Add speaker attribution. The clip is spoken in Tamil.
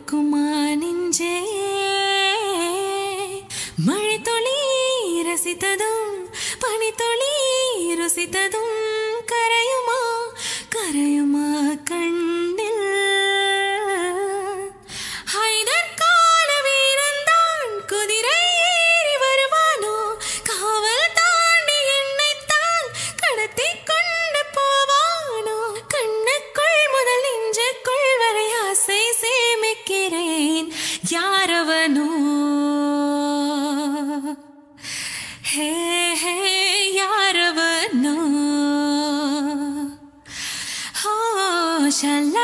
Speaker 1: உருக்குமா நெஞ்சே மழை துளி ரசித்ததும் பனி துளி ருசித்ததும் கரையுமா கரையுமா கண்ணில் ஹைதர்கால வீரன்தான் குதிரை ஏறி வருவானோ காவல் தாண்டி என்னைத்தான் கடத்தி கொண்டு போவானோ கண்ணுக்குள் முதல் நெஞ்சுக்குள் வரை ஆசை சேமிக்கிறேன் யாரவனோ ஹே ஹே யாரவனோ ஷல்லா